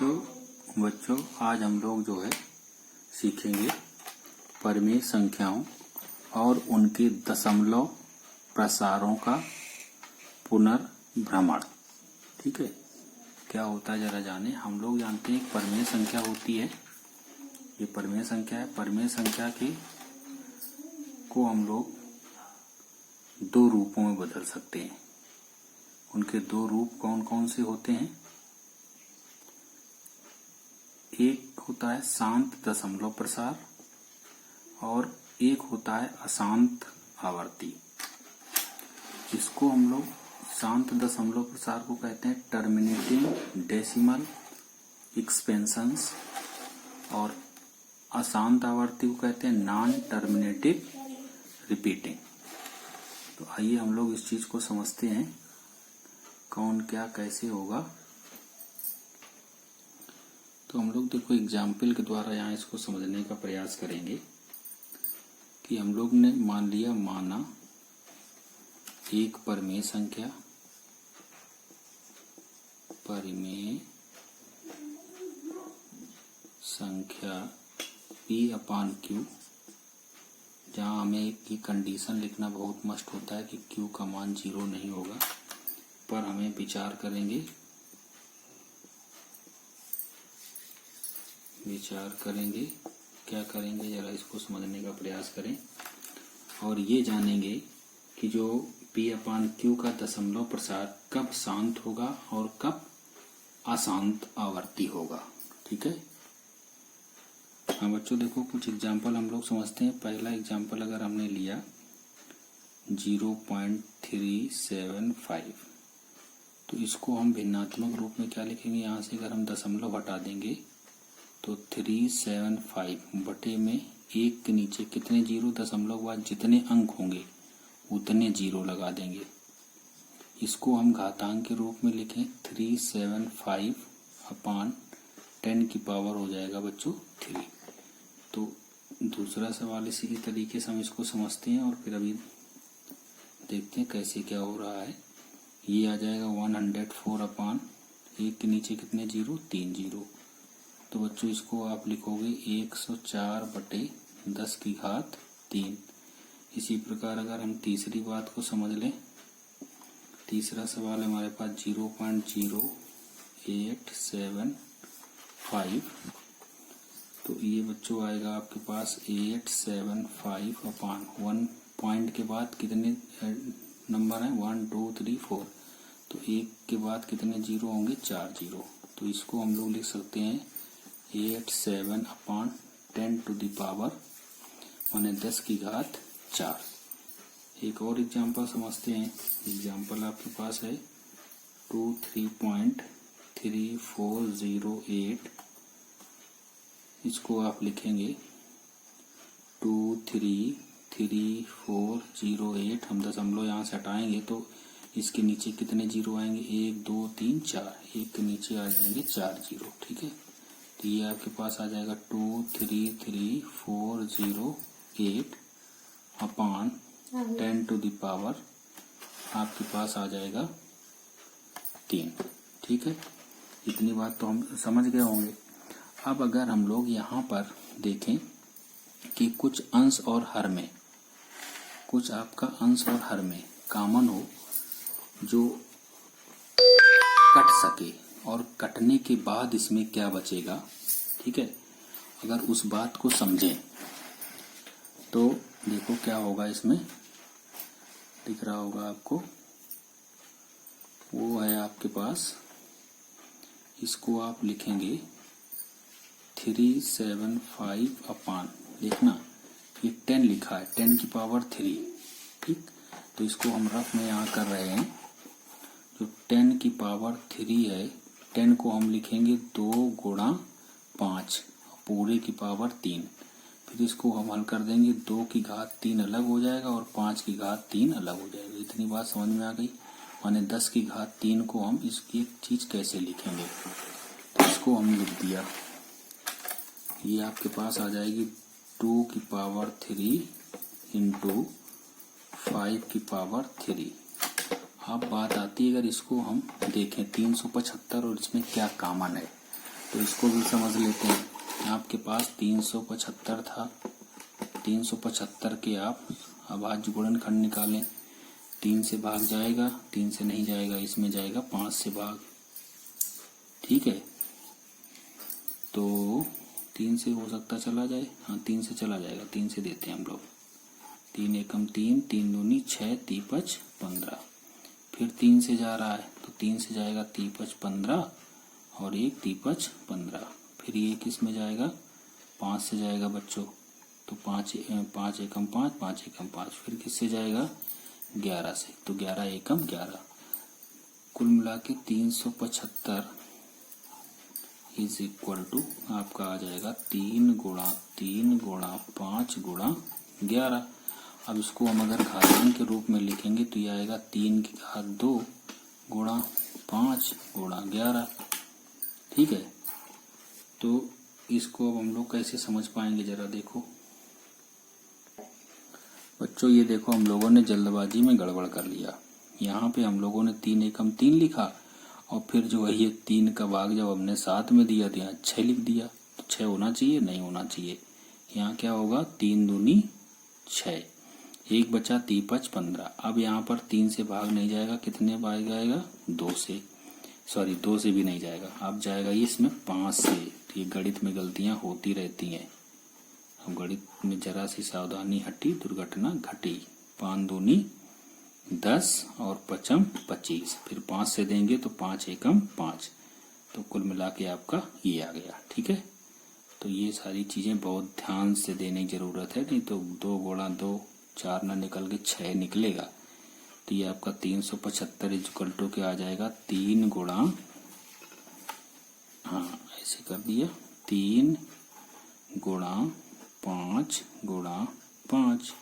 बच्चों आज हम लोग जो है सीखेंगे परिमेय संख्याओं और उनके दशमलव प्रसारों का पुनर्भ्रमण। ठीक है, क्या होता है जरा जाने। हम लोग जानते हैं परिमेय संख्या होती है, ये परिमेय संख्या है। परिमेय संख्या को हम लोग दो रूपों में बदल सकते हैं। उनके दो रूप कौन कौन से होते हैं? एक होता है शांत दशमलव प्रसार और एक होता है अशांत आवर्ती। इसको हम लोग शांत दशमलव प्रसार को कहते हैं टर्मिनेटिंग डेसिमल एक्सपेंशंस और अशांत आवर्ती को कहते हैं नॉन टर्मिनेटिव रिपीटिंग। तो आइए हम लोग इस चीज को समझते हैं कौन क्या कैसे होगा। तो हम लोग देखो एग्जाम्पल के द्वारा यहाँ इसको समझने का प्रयास करेंगे कि हम लोग ने माना एक परिमेय संख्या P/Q, जहाँ हमें एक कंडीशन लिखना बहुत मस्ट होता है कि Q का मान 0 नहीं होगा, पर हमें विचार करेंगे क्या करेंगे जरा इसको समझने का प्रयास करें और ये जानेंगे कि जो P/Q का दशमलव प्रसार कब शांत होगा और कब अशांत आवर्ती होगा। ठीक है, हाँ बच्चों देखो कुछ एग्जाम्पल हम लोग समझते हैं। पहला एग्जाम्पल अगर हमने लिया 0.375, तो इसको हम भिन्नात्मक रूप में क्या लिखेंगे? यहाँ से अगर हम दशमलव हटा देंगे तो 375 बटे में एक के नीचे कितने जीरो दशमलव बाद जितने अंक होंगे उतने जीरो लगा देंगे। इसको हम घातांक के रूप में लिखें 375/10 की पावर हो जाएगा बच्चों 3। तो दूसरा सवाल इसी तरीके से हम इसको समझते हैं और फिर अभी देखते हैं कैसे क्या हो रहा है। ये आ जाएगा 104/, एक के नीचे कितने जीरो? 3 जीरो। तो बच्चों इसको आप लिखोगे 104/10⁻3। इसी प्रकार अगर हम तीसरी बात को समझ लें, तीसरा सवाल हमारे पास 0.0875, तो ये बच्चों आएगा आपके पास 875/1 पॉइंट के बाद कितने नंबर हैं? 1 2 3 4। तो एक के बाद कितने जीरो होंगे? 4 जीरो। तो इसको हम लोग लिख सकते हैं 87/10⁻4। एक और एग्जांपल समझते हैं। एग्जांपल आपके पास है 23.3408। इसको आप लिखेंगे 2334008। हम दशमलव यहाँ से हटाएंगे तो इसके नीचे कितने जीरो आएंगे? 1 2 3 4। एक के नीचे आ जाएंगे 4 जीरो। ठीक है, तो ये आपके पास आ जाएगा 2334008/10⁻, आपके पास आ जाएगा 3। ठीक है, इतनी बात तो हम समझ गए होंगे। अब अगर हम लोग यहाँ पर देखें कि कुछ अंश और हर में, कुछ आपका अंश और हर में कॉमन हो जो कट सके और कटने के बाद इसमें क्या बचेगा, ठीक है, अगर उस बात को समझें तो देखो क्या होगा। इसमें दिख रहा होगा आपको, वो है आपके पास, इसको आप लिखेंगे 375/, देखना ये 10 लिखा है, 10⁻3। ठीक, तो इसको हम रफ में यहाँ कर रहे हैं। जो 10⁻3 है, 10 को हम लिखेंगे 2 × 5 पूरे की पावर 3। फिर इसको हम हल कर देंगे, 2 की घात 3 अलग हो जाएगा और 5 की घात 3 अलग हो जाएगा। इतनी बात समझ में आ गई। माने 10 की घात 3 को हम इसकी एक चीज कैसे लिखेंगे, तो इसको हम लिख दिया। ये आपके पास आ जाएगी 2⁻3 × 5⁻3। अब बात आती है, अगर इसको हम देखें 375 और इसमें क्या कॉमन है, तो इसको भी समझ लेते हैं। आपके पास 375 था, 375 के आप अभाज्य गुणनखंड निकालें। 3 से भाग जाएगा, 3 से नहीं जाएगा, इसमें जाएगा 5 से भाग। ठीक है, तो 3 से हो सकता चला जाए, हाँ 3 से चला जाएगा, 3 से देते हैं हम लोग। 3 एकम 3, 3 दूनी 6, 3 5 15। फिर 3 से जा रहा है तो 3 से जाएगा 3 5 15 और 1 3 5 15। फिर ये किस में जाएगा, 5 से जाएगा बच्चों, तो 5 एकम 5, 5 एकम 5। फिर किससे जाएगा, 11 से, तो 11 एकम 11। कुल मिला के 375 इज इक्वल टू आपका आ जाएगा 3 गुणा 3 गुणा 5 गुणा 11। अब इसको हम अगर घातांक के रूप में लिखेंगे तो ये आएगा 3 की घात 2 गुणा 5 गुणा 11। ठीक है, तो इसको अब हम लोग कैसे समझ पाएंगे, जरा देखो बच्चों। ये देखो, हम लोगों ने जल्दबाजी में गड़बड़ कर लिया। यहाँ पे हम लोगों ने 3 एकम 3 लिखा और फिर जो है ये 3 का भाग जब हमने 7 में दिया तो यहाँ 6 लिख दिया। तो 6 होना चाहिए, नहीं होना चाहिए। यहाँ क्या होगा, 3 दूनी 6, 1 बचा 3 5 15। अब यहाँ पर 3 से भाग नहीं जाएगा, कितने भाग जाएगा, 2 से, सॉरी 2 से भी नहीं जाएगा। अब जाएगा ये इसमें 5 से। तो ये गणित में गलतियां होती रहती हैं। अब गणित में जरा सी सावधानी हटी, दुर्घटना घटी। 5 दूनी 10 और 5 25। फिर 5 से देंगे तो 5 एकम 5। तो कुल मिला के आपका ये आ गया। ठीक है, तो ये सारी चीजें बहुत ध्यान से देने की जरूरत है, नहीं तो 2 गुणा 2 4 ना निकल के 6 निकलेगा। तो ये आपका 375 इक्वल टू क्या आ जाएगा, 3 गुणा, हाँ ऐसे कर दिया, 3 गुणा 5 गुणा 5,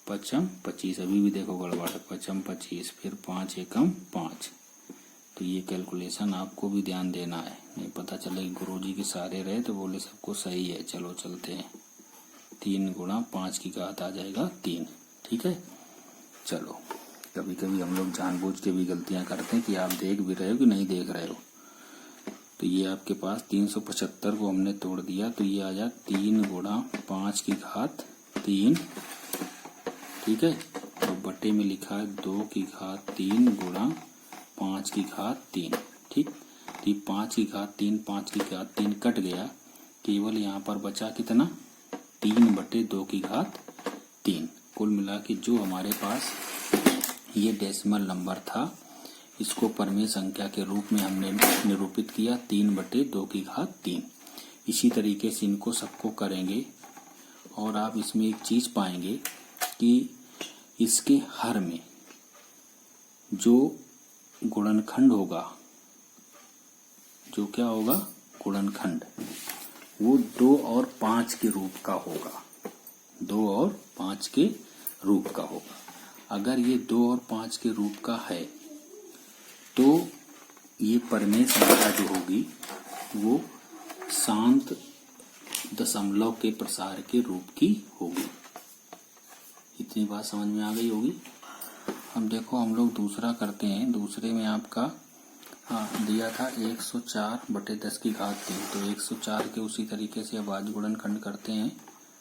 5 25। अभी भी देखो गड़बड़ है, 5 25, फिर 5 एकम 5। तो ये कैलकुलेशन आपको भी ध्यान देना है, नहीं पता चले गुरुजी के सहारे रहे तो बोले सबको सही है। चलो चलते हैं, 3 गुणा 5 की घात आ जाएगा 3। ठीक है, चलो कभी कभी हम लोग जानबूझ के भी गलतियां करते हैं कि आप देख भी रहे हो कि नहीं देख रहे हो। तो ये आपके पास 375 को हमने तोड़ दिया तो ये आ जाए 3 गुणा 5 की घात 3। ठीक है, तो बटे में लिखा है 2 की घात 3 गुणा 5 की घात 3। ठीक, तो 5 की घात 3, 5 की घात 3 कट गया, केवल यहाँ पर बचा कितना, 3 बटे 2 की घात 3। कुल मिला के जो हमारे पास ये डेसिमल नंबर था, इसको परमेय संख्या के रूप में हमने निरूपित किया 3 बटे 2 की घात 3। इसी तरीके से इनको सबको करेंगे और आप इसमें एक चीज पाएंगे कि इसके हर में जो गुणनखंड होगा, जो क्या होगा, गुणनखंड, वो 2 और 5 के रूप का होगा। 2 और 5 के रूप का होगा। अगर ये 2 और 5 के रूप का है तो ये परमेय संख्या जो होगी वो शांत दशमलव के प्रसार के रूप की होगी। इतनी बात समझ में आ गई होगी। अब देखो हम लोग दूसरा करते हैं। दूसरे में आपका दिया था 104 बटे 10 की घात 3। तो 104 के उसी तरीके से अभाज्य गुणनखंड करते हैं।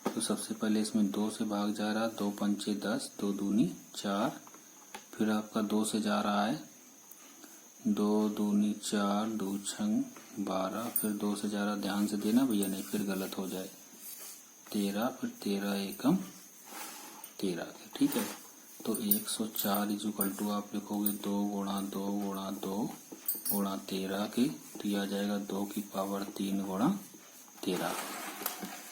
तो सबसे पहले इसमें 2 से भाग जा रहा है, 2 पंचे 10, 2 दूनी 4। फिर आपका 2 से जा रहा है, 2 दूनी 4, 2 छंग 12। फिर 2 से जा रहा, ध्यान से देना भैया नहीं फिर गलत हो जाए, 13। फिर 13 एकम 13 के। ठीक है, तो 104 इक्वल टू आप लिखोगे 2 गुणा 2 गुणा 2 गुणा 13 के। तो यह आ जाएगा 2 की पावर 3 गुणा 13।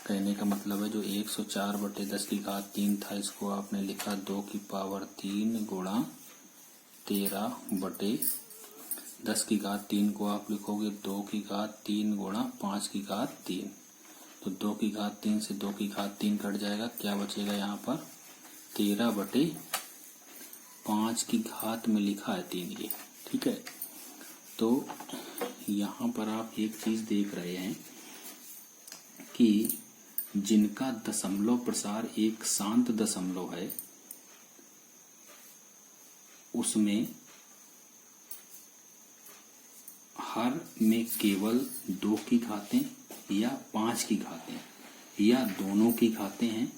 कहने का मतलब है जो 104 बटे 10 की घात 3 था, इसको आपने लिखा 2 की पावर 3 गुणा 13 बटे 10 की घात 3 को आप लिखोगे 2 की घात 3 गुणा 5 की घात 3। तो 2 की घात 3 से 2 की घात 3 कट जाएगा, क्या बचेगा यहाँ पर, 13 बटे 5 की घात में लिखा है 3 ये। ठीक है, तो यहाँ पर आप एक चीज देख रहे हैं कि जिनका दशमलव प्रसार एक शांत दशमलव है, उसमें हर में केवल 2 की घातें या 5 की घातें या दोनों की घातें हैं।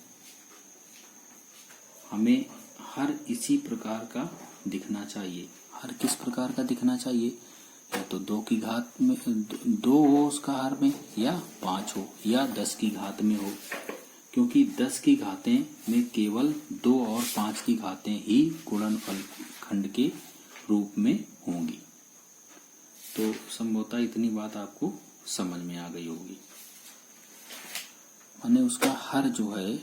हमें हर इसी प्रकार का दिखना चाहिए। हर किस प्रकार का दिखना चाहिए? या तो 2 की घात में 2 हो उसका हर में, या 5 हो, या 10 की घात में हो, क्योंकि 10 की घातें में केवल 2 और 5 की घातें ही गुणनफल खंड के रूप में होंगी। तो संभवतः इतनी बात आपको समझ में आ गई होगी। माने उसका हर जो है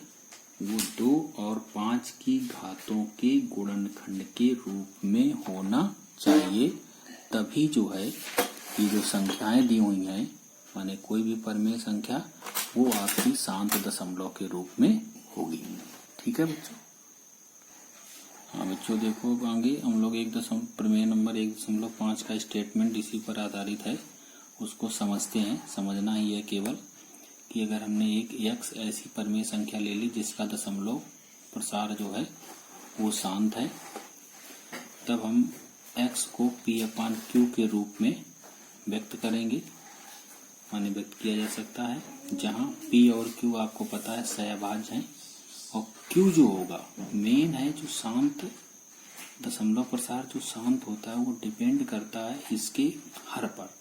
वो 2 और 5 की घातों के गुणनखंड के रूप में होना चाहिए, तभी जो है ये जो संख्याएं दी हुई हैं, माने कोई भी परिमेय संख्या, वो आपकी शांत दशमलव के रूप में होगी। ठीक है बच्चों? हाँ बच्चों, देखो आगे हम लोग प्रमेय नंबर 1.5 का स्टेटमेंट इसी पर आधारित है, उसको समझते हैं। समझना ही है केवल कि अगर हमने एक x ऐसी परिमेय संख्या ले ली जिसका दशमलव प्रसार जो है वो शांत है, तब हम x को p/q के रूप में व्यक्त करेंगे। माने व्यक्त किया जा सकता है, जहां p और q आपको पता है सहभाज्य हैं, और q जो होगा मेन है, जो शांत दशमलव प्रसार जो शांत होता है वो डिपेंड करता है इसके हर पर।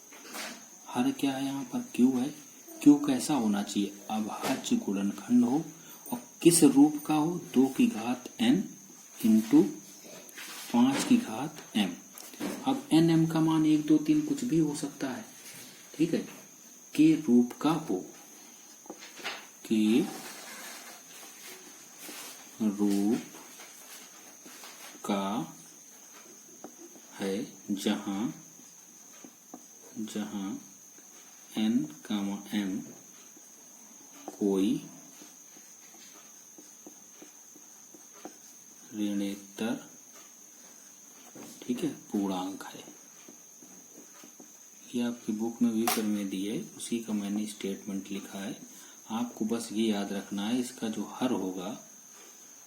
हर क्या है यहाँ पर? q है। q कैसा होना चाहिए? अभाज्य गुणनखंड हो, और किस रूप का हो? 2 की घात n इंटू 5 की घात m। अब n m का मान 1 2 3 कुछ भी हो सकता है, ठीक है, के रूप का हो, के रूप का है, जहां n, m कोई ऋणेतर, ठीक है, पूर्णांक है। ये आपकी बुक में भी प्रमेय दी है, उसी का मैंने स्टेटमेंट लिखा है। आपको बस ये याद रखना है इसका जो हर होगा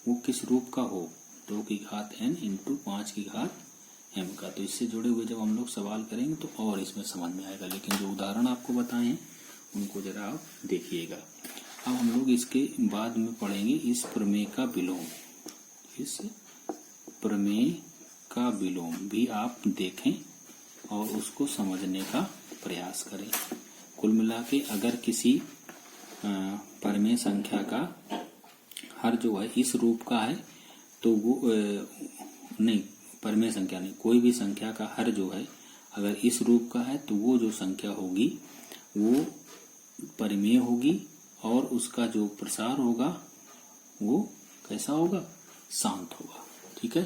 वो किस रूप का हो? 2 की घात n इंटू 5 की घात m का। तो इससे जुड़े हुए जब हम लोग सवाल करेंगे तो और इसमें समझ में आएगा, लेकिन जो उदाहरण आपको बताए हैं उनको जरा आप देखिएगा। अब हम लोग इसके बाद में पढ़ेंगे इस प्रमेय का विलोम। इस प्रमेय का विलोम भी आप देखें और उसको समझने का प्रयास करें। कुल मिला के अगर किसी परिमेय संख्या का हर जो है इस रूप का है तो वो नहीं, परिमेय संख्या नहीं, कोई भी संख्या का हर जो है अगर इस रूप का है तो वो जो संख्या होगी वो परिमेय होगी, और उसका जो प्रसार होगा वो कैसा होगा? शांत होगा। ठीक है।